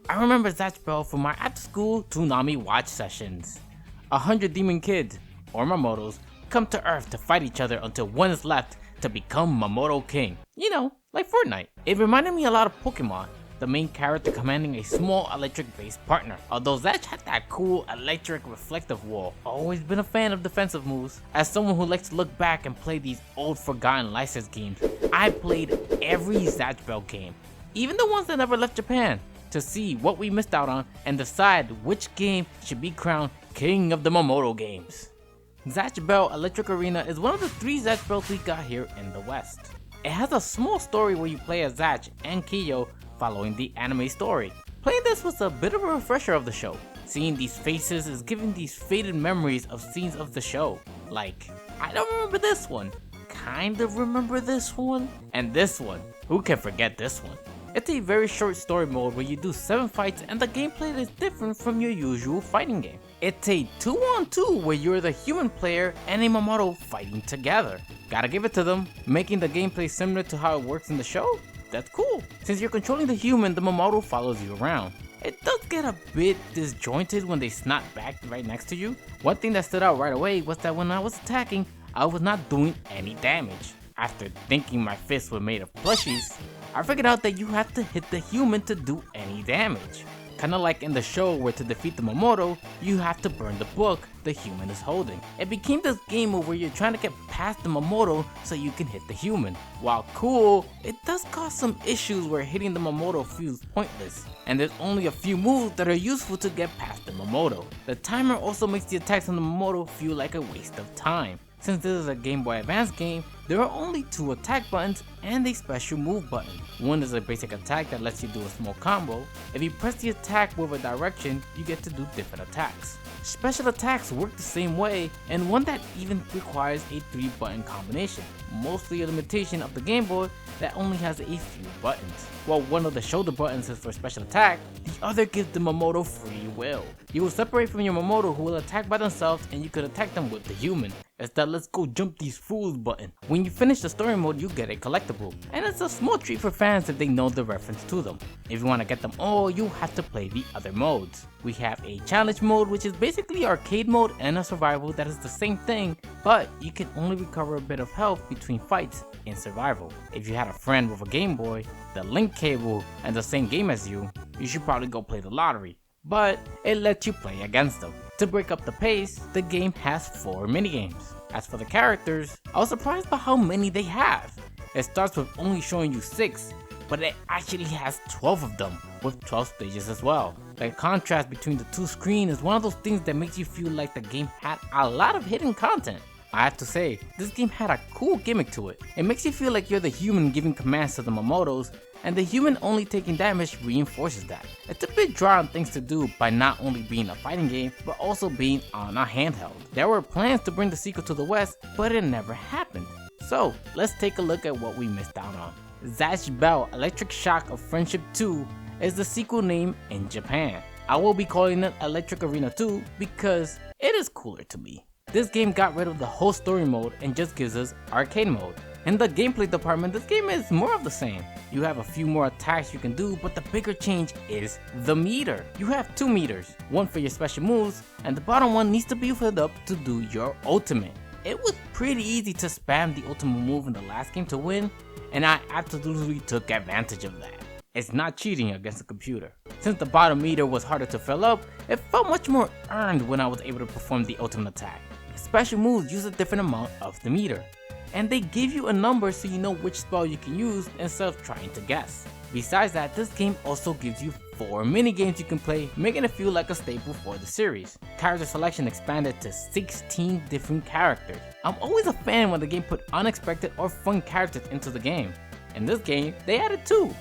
I remember Zatch Bell from my after-school Toonami watch sessions. 100 demon kids, or Mamodos, come to Earth to fight each other until one is left to become Mamodo King. You know, like Fortnite. It reminded me a lot of Pokemon, the main character commanding a small electric-based partner. Although Zatch had that cool electric reflective wall. Always been a fan of defensive moves. As someone who likes to look back and play these old forgotten licensed games, I played every Zatch Bell game, even the ones that never left Japan, to see what we missed out on and decide which game should be crowned King of the Mamodo games. Zatch Bell Electric Arena is one of the 3 Zatch Bells we got here in the West. It has a small story where you play as Zatch and Kiyo following the anime story. Playing this was a bit of a refresher of the show. Seeing these faces is giving these faded memories of scenes of the show. Like, I don't remember this one, kind of remember this one, and this one, who can forget this one? It's a very short story mode where you do 7 fights and the gameplay is different from your usual fighting game. It's a 2-on-2 where you're the human player and a Mamodo fighting together. Gotta give it to them, making the gameplay similar to how it works in the show? That's cool. Since you're controlling the human, the Mamodo follows you around. It does get a bit disjointed when they snap back right next to you. One thing that stood out right away was that when I was attacking, I was not doing any damage. After thinking my fists were made of plushies, I figured out that you have to hit the human to do any damage. Kinda like in the show where to defeat the Mamodo, you have to burn the book the human is holding. It became this game mode where you're trying to get past the Mamodo so you can hit the human. While cool, it does cause some issues where hitting the Mamodo feels pointless, and there's only a few moves that are useful to get past the Mamodo. The timer also makes the attacks on the Mamodo feel like a waste of time. Since this is a Game Boy Advance game, there are only 2 attack buttons and a special move button. One is a basic attack that lets you do a small combo. If you press the attack with a direction, you get to do different attacks. Special attacks work the same way, and one that even requires a 3-button combination, mostly a limitation of the Game Boy that only has a few buttons. While one of the shoulder buttons is for special attack, the other gives the Mamodo free will. You will separate from your Mamodo who will attack by themselves, and you can attack them with the human. It's that let's go jump these fools button. When you finish the story mode, you get a collectible, and it's a small treat for fans if they know the reference to them. If you want to get them all, you have to play the other modes. We have a challenge mode, which is basically arcade mode, and a survival that is the same thing, but you can only recover a bit of health between fights in survival. If you had a friend with a Game Boy, the link cable, and the same game as you should probably go play the lottery, but it lets you play against them. To break up the pace, the game has 4 minigames. As for the characters, I was surprised by how many they have. It starts with only showing you 6, but it actually has 12 of them, with 12 stages as well. The contrast between the 2 screens is one of those things that makes you feel like the game had a lot of hidden content. I have to say, this game had a cool gimmick to it. It makes you feel like you're the human giving commands to the Mamodos, and the human only taking damage reinforces that. It's a bit dry on things to do by not only being a fighting game, but also being on a handheld. There were plans to bring the sequel to the West, but it never happened. So, let's take a look at what we missed out on. Zatch Bell Electric Shock of Friendship 2 is the sequel name in Japan. I will be calling it Electric Arena 2 because it is cooler to me. This game got rid of the whole story mode and just gives us arcade mode. In the gameplay department, this game is more of the same. You have a few more attacks you can do, but the bigger change is the meter. You have 2 meters, one for your special moves, and the bottom one needs to be filled up to do your ultimate. It was pretty easy to spam the ultimate move in the last game to win, and I absolutely took advantage of that. It's not cheating against a computer. Since the bottom meter was harder to fill up, it felt much more earned when I was able to perform the ultimate attack. Special moves use a different amount of the meter, and they give you a number so you know which spell you can use instead of trying to guess. Besides that, this game also gives you 4 minigames you can play, making it feel like a staple for the series. Character selection expanded to 16 different characters. I'm always a fan when the game put unexpected or fun characters into the game. In this game, they added 2.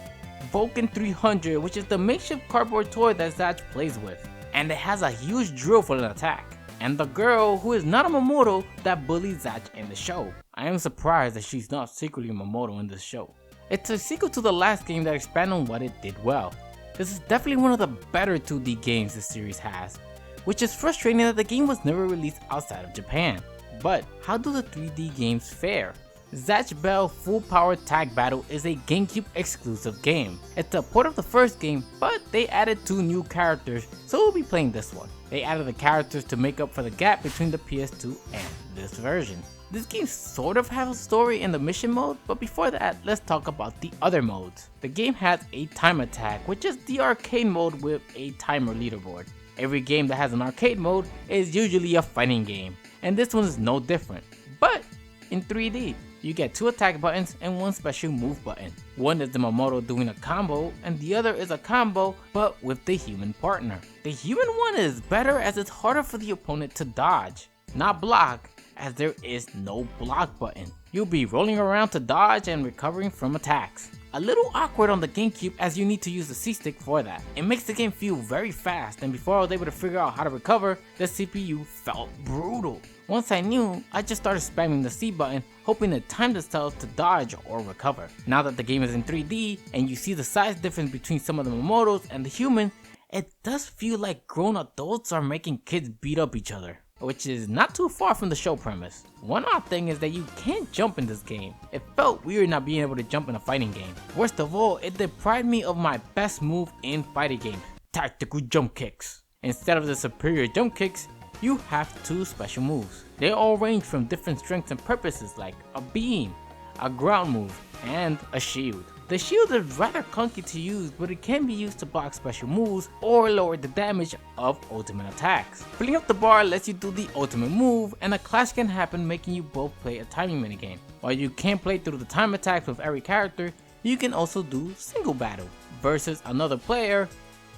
Vulcan 300, which is the makeshift cardboard toy that Zatch plays with, and it has a huge drill for an attack. And the girl who is not a Mamodo that bullies Zatch in the show. I am surprised that she's not secretly a Mamodo in this show. It's a sequel to the last game that expanded on what it did well. This is definitely one of the better 2D games this series has, which is frustrating that the game was never released outside of Japan. But how do the 3D games fare? Zatch Bell Full Power Tag Battle is a GameCube exclusive game. It's a port of the first game, but they added 2 new characters, so we'll be playing this one. They added the characters to make up for the gap between the PS2 and this version. This game sort of has a story in the mission mode, but before that, let's talk about the other modes. The game has a time attack, which is the arcade mode with a timer leaderboard. Every game that has an arcade mode is usually a fighting game, and this one is no different, but in 3D. You get 2 attack buttons and 1 special move button. One is the Mamodo doing a combo, and the other is a combo but with the human partner. The human one is better as it's harder for the opponent to dodge, not block, as there is no block button. You'll be rolling around to dodge and recovering from attacks. A little awkward on the GameCube as you need to use the C-stick for that. It makes the game feel very fast, and before I was able to figure out how to recover, the CPU felt brutal. Once I knew, I just started spamming the C button, hoping it timed itself to dodge or recover. Now that the game is in 3D, and you see the size difference between some of the Mamodos and the human, it does feel like grown adults are making kids beat up each other, which is not too far from the show premise. One odd thing is that you can't jump in this game. It felt weird not being able to jump in a fighting game. Worst of all, it deprived me of my best move in fighting games, tactical jump kicks. Instead of the superior jump kicks, you have 2 special moves. They all range from different strengths and purposes like a beam, a ground move, and a shield. The shield is rather clunky to use, but it can be used to block special moves or lower the damage of ultimate attacks. Filling up the bar lets you do the ultimate move, and a clash can happen, making you both play a timing minigame. While you can't play through the time attacks with every character, you can also do single battle versus another player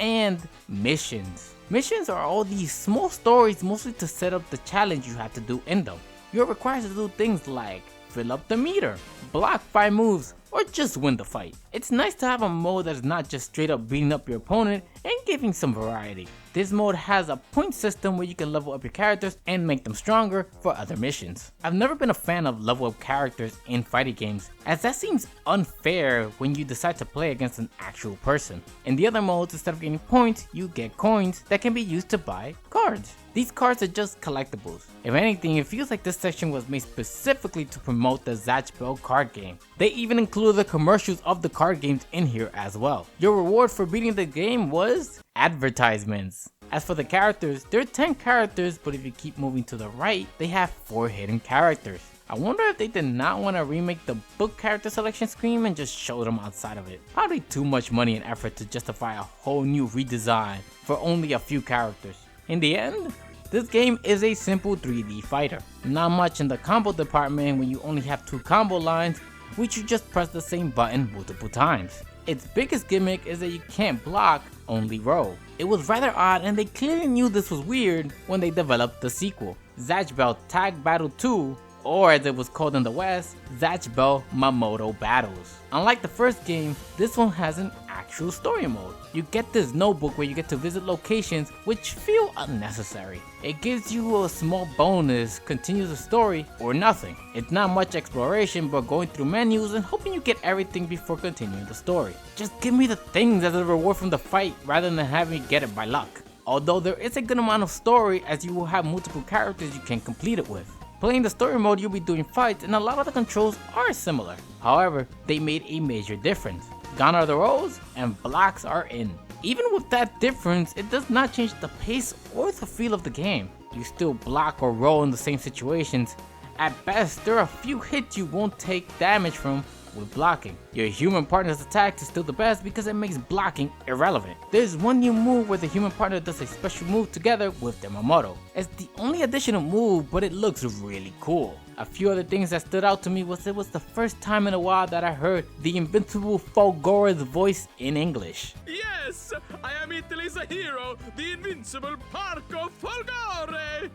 and missions. Missions are all these small stories mostly to set up the challenge you have to do in them. You're required to do things like fill up the meter, block 5 moves, or just win the fight. It's nice to have a mode that is not just straight up beating up your opponent and giving some variety. This mode has a point system where you can level up your characters and make them stronger for other missions. I've never been a fan of level up characters in fighting games, as that seems unfair when you decide to play against an actual person. In the other modes, instead of getting points, you get coins that can be used to buy cards. These cards are just collectibles. If anything, it feels like this section was made specifically to promote the Zatch Bell card game. They even included the commercials of the card games in here as well. Your reward for beating the game was advertisements. As for the characters, there are 10 characters, but if you keep moving to the right, they have 4 hidden characters. I wonder if they did not want to remake the book character selection screen and just show them outside of it. Probably too much money and effort to justify a whole new redesign for only a few characters. In the end, this game is a simple 3D fighter. Not much in the combo department when you only have 2 combo lines, which you just press the same button multiple times. Its biggest gimmick is that you can't block, only roll. It was rather odd, and they clearly knew this was weird when they developed the sequel, Zatch Bell Tag Battle 2, or as it was called in the West, Zatch Bell Mamodo Battles. Unlike the first game, this one has an actual story mode. You get this notebook where you get to visit locations which feel unnecessary. It gives you a small bonus, continues the story, or nothing. It's not much exploration but going through menus and hoping you get everything before continuing the story. Just give me the things as a reward from the fight rather than having me get it by luck. Although there is a good amount of story as you will have multiple characters you can complete it with. Playing the story mode, you'll be doing fights and a lot of the controls are similar. However, they made a major difference. Gone are the rolls and blocks are in. Even with that difference, it does not change the pace or the feel of the game. You still block or roll in the same situations. At best, there are a few hits you won't take damage from with blocking. Your human partner's attack is still the best because it makes blocking irrelevant. There's one new move where the human partner does a special move together with their Mamodo. It's the only additional move, but it looks really cool. A few other things that stood out to me was it was the first time in a while that I heard the invincible Fulgora's voice in English. Yes, I am Italy's hero, the invincible Parco Fulgore!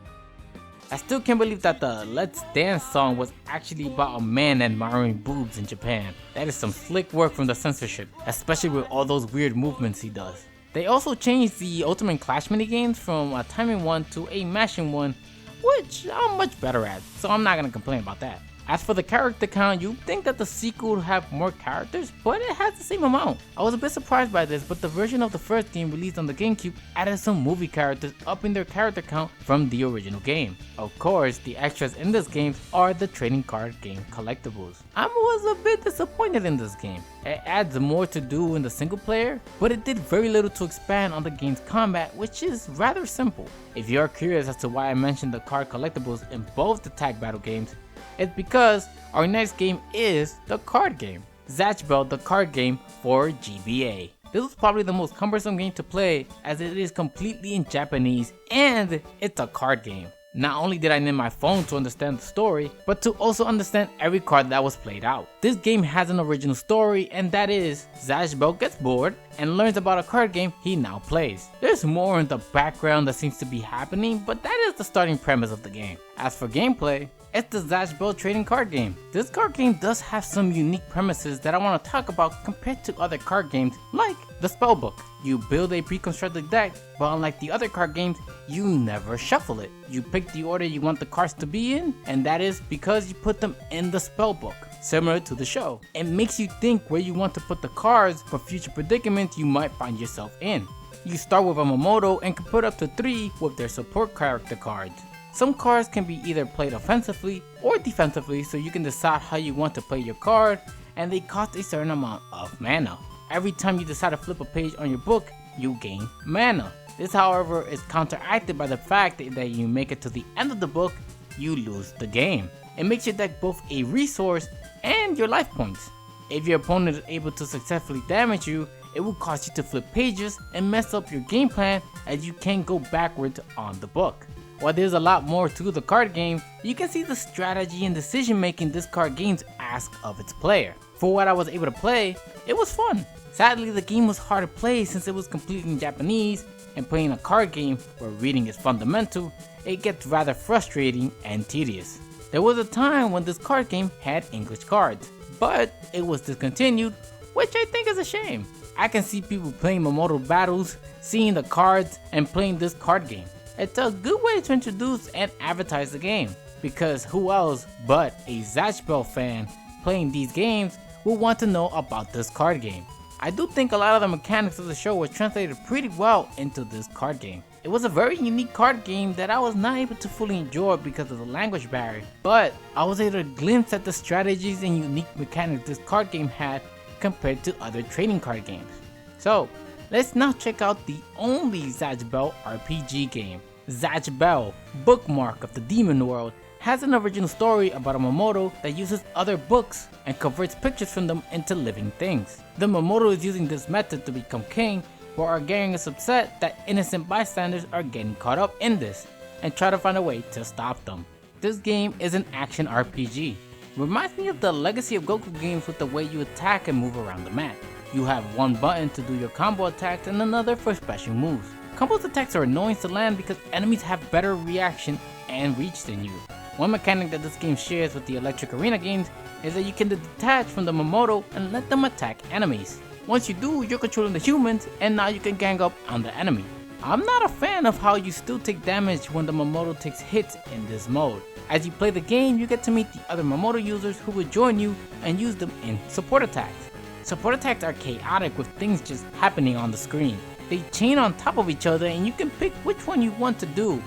I still can't believe that the Let's Dance song was actually about a man admiring boobs in Japan. That is some slick work from the censorship, especially with all those weird movements he does. They also changed the Ultimate Clash minigames from a timing one to a mashing one, which I'm much better at, so I'm not gonna complain about that. As for the character count, you'd think that the sequel would have more characters, but it has the same amount. I was a bit surprised by this, but the version of the first game released on the GameCube added some movie characters, upping their character count from the original game. Of course, the extras in this game are the trading card game collectibles. I was a bit disappointed in this game. It adds more to do in the single player, but it did very little to expand on the game's combat, which is rather simple. If you are curious as to why I mentioned the card collectibles in both the tag battle games, it's because our next game is the card game. Zatch Bell, the card game for GBA. This was probably the most cumbersome game to play as it is completely in Japanese and it's a card game. Not only did I need my phone to understand the story, but to also understand every card that was played out. This game has an original story, and that is, Gash Bell gets bored and learns about a card game he now plays. There's more in the background that seems to be happening, but that is the starting premise of the game. As for gameplay, it's the Zatch Bell trading card game. This card game does have some unique premises that I want to talk about compared to other card games like the spellbook. You build a pre-constructed deck, but unlike the other card games, you never shuffle it. You pick the order you want the cards to be in, and that is because you put them in the spellbook, similar to the show. It makes you think where you want to put the cards for future predicaments you might find yourself in. You start with a Mamodo and can put up to 3 with their support character cards. Some cards can be either played offensively or defensively, so you can decide how you want to play your card, and they cost a certain amount of mana. Every time you decide to flip a page on your book, you gain mana. This, however, is counteracted by the fact that you make it to the end of the book, you lose the game. It makes your deck both a resource and your life points. If your opponent is able to successfully damage you, it will cause you to flip pages and mess up your game plan as you can't go backwards on the book. While there's a lot more to the card game, you can see the strategy and decision making this card game asks of its player. For what I was able to play, it was fun. Sadly, the game was hard to play since it was completely in Japanese, and playing a card game where reading is fundamental, it gets rather frustrating and tedious. There was a time when this card game had English cards, but it was discontinued, which I think is a shame. I can see people playing Mamodo battles, seeing the cards, and playing this card game. It's a good way to introduce and advertise the game, because who else but a Zatch Bell fan playing these games will want to know about this card game. I do think a lot of the mechanics of the show were translated pretty well into this card game. It was a very unique card game that I was not able to fully enjoy because of the language barrier, but I was able to glimpse at the strategies and unique mechanics this card game had compared to other trading card games. So, let's now check out the only Zatch Bell RPG game. Zatch Bell, Bookmark of the Demon World, has an original story about a Mamodo that uses other books and converts pictures from them into living things. The Mamodo is using this method to become king, but Argarian is upset that innocent bystanders are getting caught up in this and try to find a way to stop them. This game is an action RPG. Reminds me of the Legacy of Goku games with the way you attack and move around the map. You have one button to do your combo attacks and another for special moves. Combo attacks are annoying to land because enemies have better reaction and reach than you. One mechanic that this game shares with the Electric Arena games is that you can detach from the Mamodo and let them attack enemies. Once you do, you're controlling the humans and now you can gang up on the enemy. I'm not a fan of how you still take damage when the Mamodo takes hits in this mode. As you play the game, you get to meet the other Mamodo users who will join you and use them in support attacks. Support attacks are chaotic with things just happening on the screen. They chain on top of each other and you can pick which one you want to do.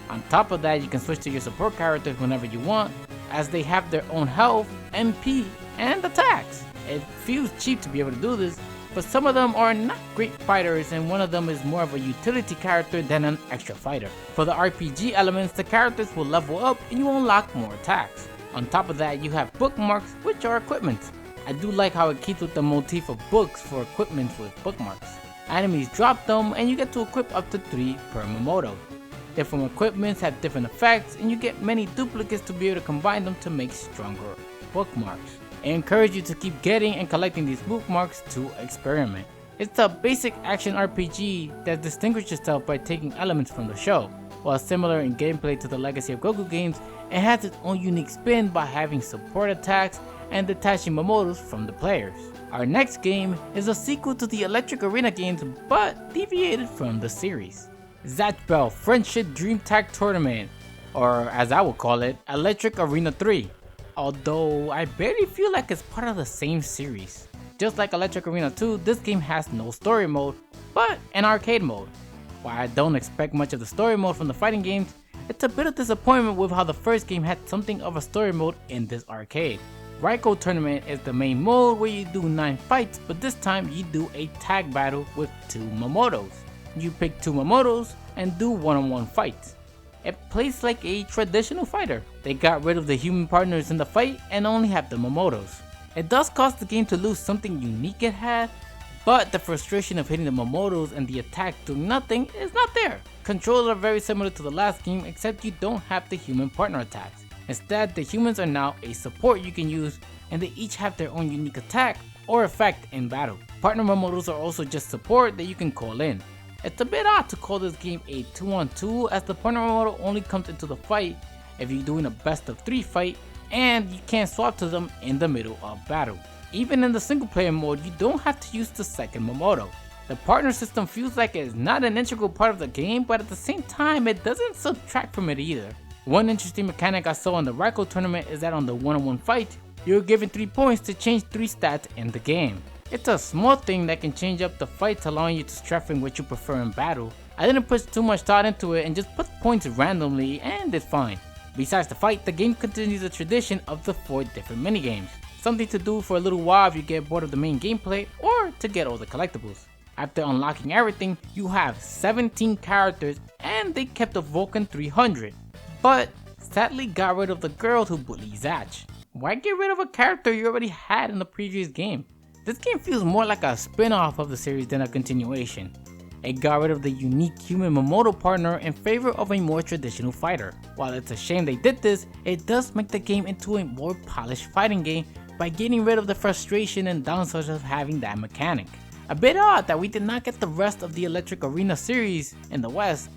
On top of that, you can switch to your support characters whenever you want, as they have their own health, MP, and attacks. It feels cheap to be able to do this, but some of them are not great fighters and one of them is more of a utility character than an extra fighter. For the RPG elements, the characters will level up and you unlock more attacks. On top of that, you have bookmarks, which are equipment. I do like how it keeps with the motif of books for equipment with bookmarks. Enemies drop them and you get to equip up to 3 per Mamodo. Different equipments have different effects and you get many duplicates to be able to combine them to make stronger bookmarks. I encourage you to keep getting and collecting these bookmarks to experiment. It's a basic action RPG that distinguishes itself by taking elements from the show. While similar in gameplay to the Legacy of Goku games, it has its own unique spin by having support attacks and detaching Mamodos from the players. Our next game is a sequel to the Electric Arena games but deviated from the series. Zatch Bell Friendship Dream Tag Tournament, or as I would call it, Electric Arena 3. although I barely feel like it's part of the same series. Just like Electric Arena 2, this game has no story mode, but an arcade mode. While I don't expect much of the story mode from the fighting games, it's a bit of disappointment with how the first game had something of a story mode in this arcade. Raiko Tournament is the main mode where you do 9 fights, but this time you do a tag battle with 2 Mamodos. You pick 2 Mamodos and do one-on-one fights. It plays like a traditional fighter. They got rid of the human partners in the fight and only have the Mamodos. It does cause the game to lose something unique it had, but the frustration of hitting the Mamodos and the attack doing nothing is not there. Controls are very similar to the last game, except you don't have the human partner attacks. Instead, the humans are now a support you can use, and they each have their own unique attack or effect in battle. Partner Mamodos are also just support that you can call in. It's a bit odd to call this game a 2-on-2, as the partner Mamodo only comes into the fight if you're doing a best of 3 fight, and you can't swap to them in the middle of battle. Even in the single player mode, you don't have to use the second Mamodo. The partner system feels like it's not an integral part of the game, but at the same time it doesn't subtract from it either. One interesting mechanic I saw in the Raiko Tournament is that on the one-on-one fight, you're given 3 points to change 3 stats in the game. It's a small thing that can change up the fights, allowing you to strafing what you prefer in battle. I didn't put too much thought into it and just put points randomly and it's fine. Besides the fight, the game continues the tradition of the 4 different minigames. Something to do for a little while if you get bored of the main gameplay or to get all the collectibles. After unlocking everything, you have 17 characters and they kept the Vulcan 300. But sadly got rid of the girl who bullied Zatch. Why get rid of a character you already had in the previous game? This game feels more like a spin-off of the series than a continuation. It got rid of the unique human Mamodo partner in favor of a more traditional fighter. While it's a shame they did this, it does make the game into a more polished fighting game by getting rid of the frustration and downsides of having that mechanic. A bit odd that we did not get the rest of the Electric Arena series in the West,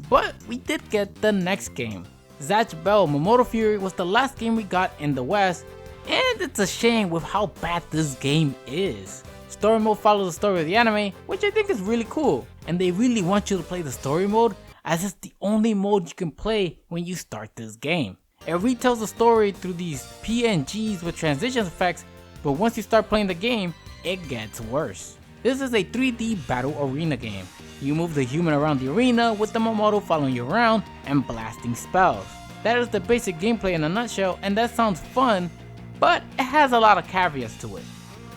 but we did get the next game. Zatch Bell Mamodo Fury was the last game we got in the West, and it's a shame with how bad this game is. Story mode follows the story of the anime, which I think is really cool, and they really want you to play the story mode as it's the only mode you can play when you start this game. It retells the story through these PNGs with transition effects, but once you start playing the game, it gets worse. This is a 3D battle arena game. You move the human around the arena with the Mamodo following you around and blasting spells. That is the basic gameplay in a nutshell, and that sounds fun, but it has a lot of caveats to it.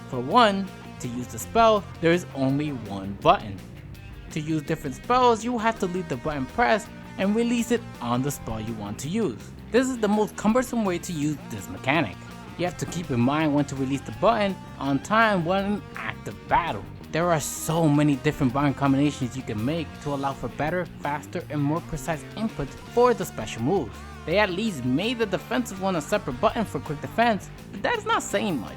For one, to use the spell, there is only one button. To use different spells, you will have to leave the button pressed and release it on the spell you want to use. This is the most cumbersome way to use this mechanic. You have to keep in mind when to release the button on time when in active battle. There are so many different button combinations you can make to allow for better, faster, and more precise inputs for the special moves. They at least made the defensive one a separate button for quick defense, but that is not saying much.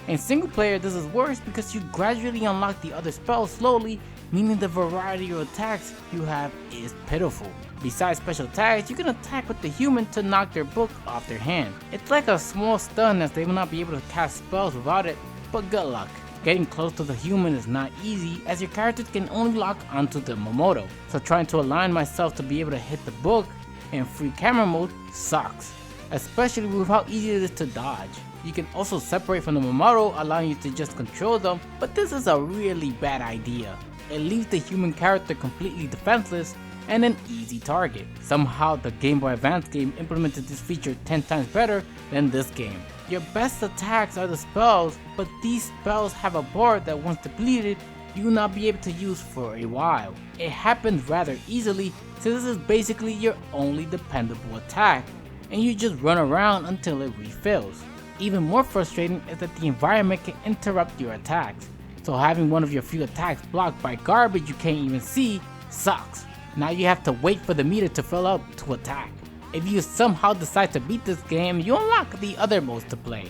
In single player, this is worse because you gradually unlock the other spells slowly, meaning the variety of attacks you have is pitiful. Besides special attacks, you can attack with the human to knock their book off their hand. It's like a small stun as they will not be able to cast spells without it, but good luck. Getting close to the human is not easy as your characters can only lock onto the Mamodo, so trying to align myself to be able to hit the book in free camera mode sucks, especially with how easy it is to dodge. You can also separate from the Mamodo, allowing you to just control them, but this is a really bad idea. It leaves the human character completely defenseless and an easy target. Somehow the Game Boy Advance game implemented this feature 10 times better than this game. Your best attacks are the spells, but these spells have a bar that once depleted, you will not be able to use for a while. It happens rather easily, so this is basically your only dependable attack, and you just run around until it refills. Even more frustrating is that the environment can interrupt your attacks, so having one of your few attacks blocked by garbage you can't even see sucks. Now you have to wait for the meter to fill up to attack. If you somehow decide to beat this game, you unlock the other modes to play.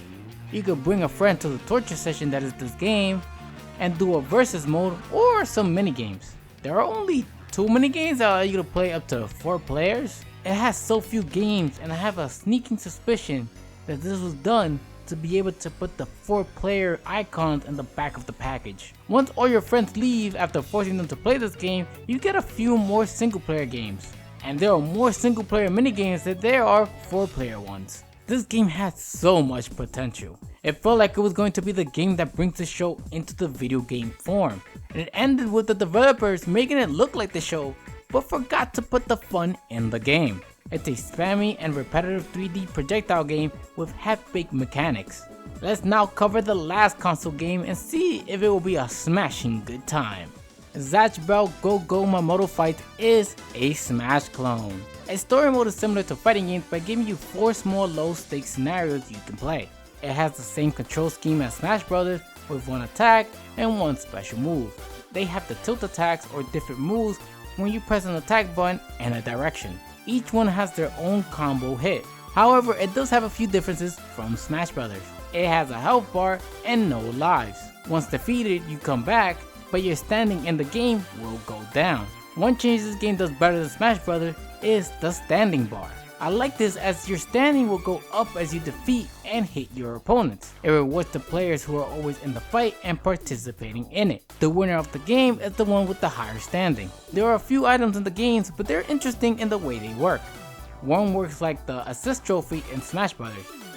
You could bring a friend to the torture session that is this game, and do a versus mode or some mini games. There are only 2 mini games that allow you to play up to 4 players. It has so few games, and I have a sneaking suspicion that this was done to be able to put the 4-player icons in the back of the package. Once all your friends leave after forcing them to play this game, you get a few more single player games. And there are more single player mini games than there are 4-player ones. This game had so much potential. It felt like it was going to be the game that brings the show into the video game form. And it ended with the developers making it look like the show, but forgot to put the fun in the game. It's a spammy and repetitive 3D projectile game with half-baked mechanics. Let's now cover the last console game and see if it will be a smashing good time. Zatch Bell Go Go Mamodo Fight is a Smash clone. A story mode is similar to fighting games by giving you 4 small low-stakes scenarios you can play. It has the same control scheme as Smash Bros. With 1 attack and 1 special move. They have the tilt attacks or different moves when you press an attack button and a direction. Each one has their own combo hit. However, it does have a few differences from Smash Bros. It has a health bar and no lives. Once defeated, you come back, but your standing in the game will go down. One change this game does better than Smash Bros. Is the standing bar. I like this as your standing will go up as you defeat and hit your opponents. It rewards the players who are always in the fight and participating in it. The winner of the game is the one with the higher standing. There are a few items in the games, but they're interesting in the way they work. One works like the assist trophy in Smash Bros.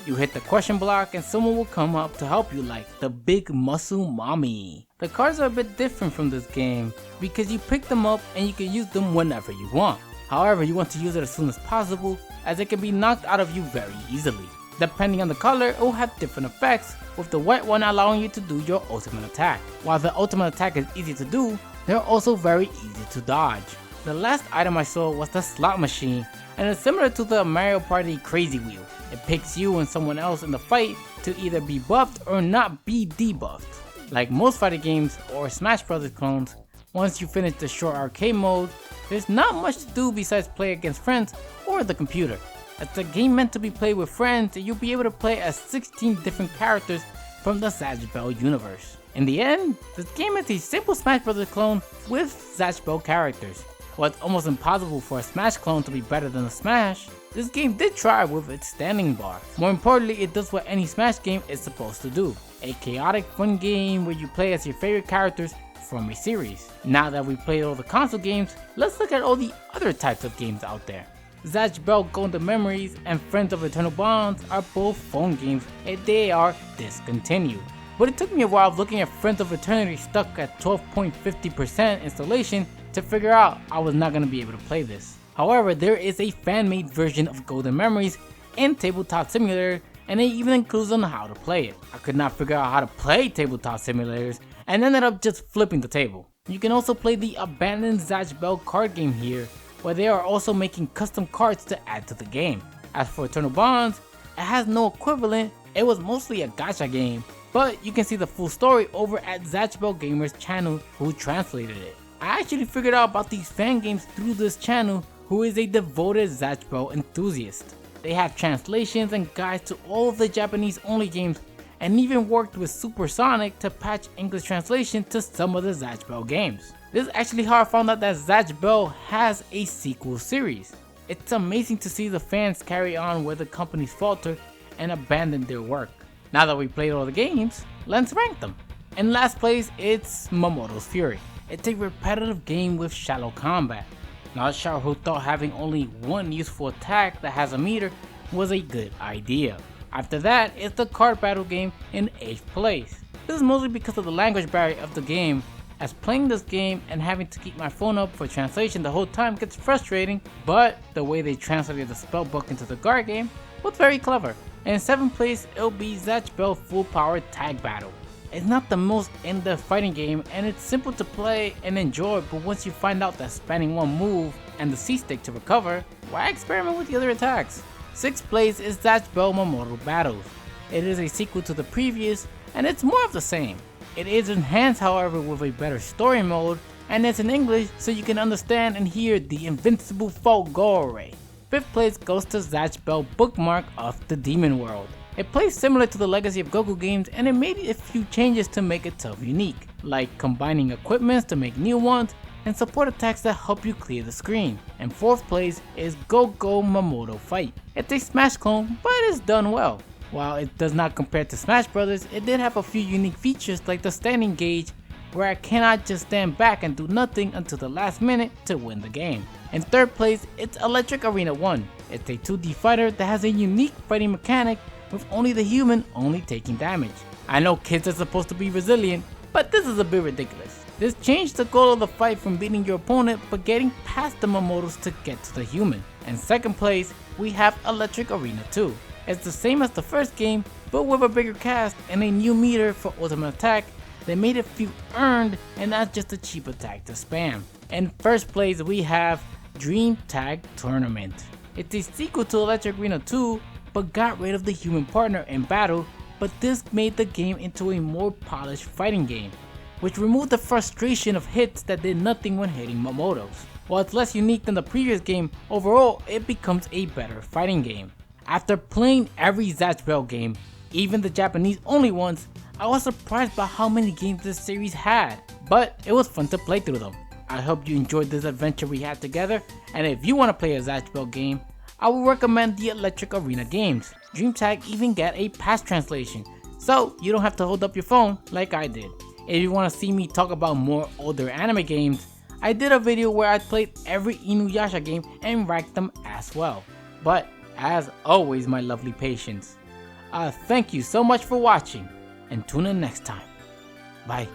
You hit the question block and someone will come up to help you like the Big Muscle Mommy. The cards are a bit different from this game because you pick them up and you can use them whenever you want. However, you want to use it as soon as possible as it can be knocked out of you very easily. Depending on the color, it will have different effects, with the white one allowing you to do your ultimate attack. While the ultimate attack is easy to do, they're also very easy to dodge. The last item I saw was the slot machine, and it's similar to the Mario Party Crazy Wheel. It picks you and someone else in the fight to either be buffed or not be debuffed. Like most fighting games or Smash Bros. Clones, once you finish the short arcade mode, there's not much to do besides play against friends or the computer. It's a game meant to be played with friends and you'll be able to play as 16 different characters from the Zatch Bell universe. In the end, this game is a simple Smash Bros. Clone with Zatch Bell characters. While it's almost impossible for a Smash clone to be better than a Smash, this game did try with its standing bar. More importantly, it does what any Smash game is supposed to do. A chaotic fun game where you play as your favorite characters from a series. Now that we've played all the console games, let's look at all the other types of games out there. Zatch Bell Golden Memories and Friends of Eternal Bonds are both phone games and they are discontinued. But it took me a while looking at Friends of Eternity stuck at 12.50% installation to figure out I was not going to be able to play this. However, there is a fan-made version of Golden Memories in Tabletop Simulator and it even includes on how to play it. I could not figure out how to play Tabletop Simulators and ended up just flipping the table. You can also play the abandoned Zatch Bell card game here, where they are also making custom cards to add to the game. As for Eternal Bonds, it has no equivalent, it was mostly a gacha game, but you can see the full story over at Zatch Bell Gamer's channel who translated it. I actually figured out about these fan games through this channel who is a devoted Zatch Bell enthusiast. They have translations and guides to all of the Japanese only games and even worked with Supersonic to patch English translation to some of the Zatch Bell games. This is actually how I found out that Zatch Bell has a sequel series. It's amazing to see the fans carry on where the companies falter and abandon their work. Now that we played all the games, let's rank them. In last place, it's Mamodo's Fury. It's a repetitive game with shallow combat. Not sure who thought having only one useful attack that has a meter was a good idea. After that, it's the card battle game in 8th place. This is mostly because of the language barrier of the game, as playing this game and having to keep my phone up for translation the whole time gets frustrating, but the way they translated the spellbook into the card game was very clever. In 7th place, it'll be Zatch Bell Full Power Tag Battle. It's not the most in-depth fighting game and it's simple to play and enjoy, but once you find out that spamming one move and the C-stick to recover, why experiment with the other attacks? 6th place is Zatch Bell Mamodo Battles. It is a sequel to the previous and it's more of the same. It is enhanced however with a better story mode and it's in English so you can understand and hear the invincible Fulgore. 5th place goes to Zatch Bell Bookmark of the Demon World. It plays similar to the Legacy of Goku games and it made a few changes to make itself unique, like combining equipments to make new ones and support attacks that help you clear the screen. And 4th place is Go Go Mamodo Fight. It's a Smash clone, but it's done well. While it does not compare to Smash Bros, it did have a few unique features like the standing gauge where I cannot just stand back and do nothing until the last minute to win the game. In third place, it's Electric Arena 1. It's a 2D fighter that has a unique fighting mechanic with only the human only taking damage. I know kids are supposed to be resilient, but this is a bit ridiculous. This changed the goal of the fight from beating your opponent but getting past the Mamodos to get to the human. In second place, we have Electric Arena 2. It's the same as the first game, but with a bigger cast and a new meter for ultimate attack that made it feel earned and not just a cheap attack to spam. In first place, we have Dream Tag Tournament. It's a sequel to Electric Arena 2, but got rid of the human partner in battle, but this made the game into a more polished fighting game, which removed the frustration of hits that did nothing when hitting Mamodos. While it's less unique than the previous game, overall it becomes a better fighting game. After playing every Zatch Bell game, even the Japanese only ones, I was surprised by how many games this series had, but it was fun to play through them. I hope you enjoyed this adventure we had together, and if you want to play a Zatch Bell game, I would recommend the Electric Arena games. Dream Tag even got a past translation, so you don't have to hold up your phone like I did. If you want to see me talk about more older anime games, I did a video where I played every Inuyasha game and ranked them as well. But as always, my lovely patients, thank you so much for watching, and tune in next time. Bye.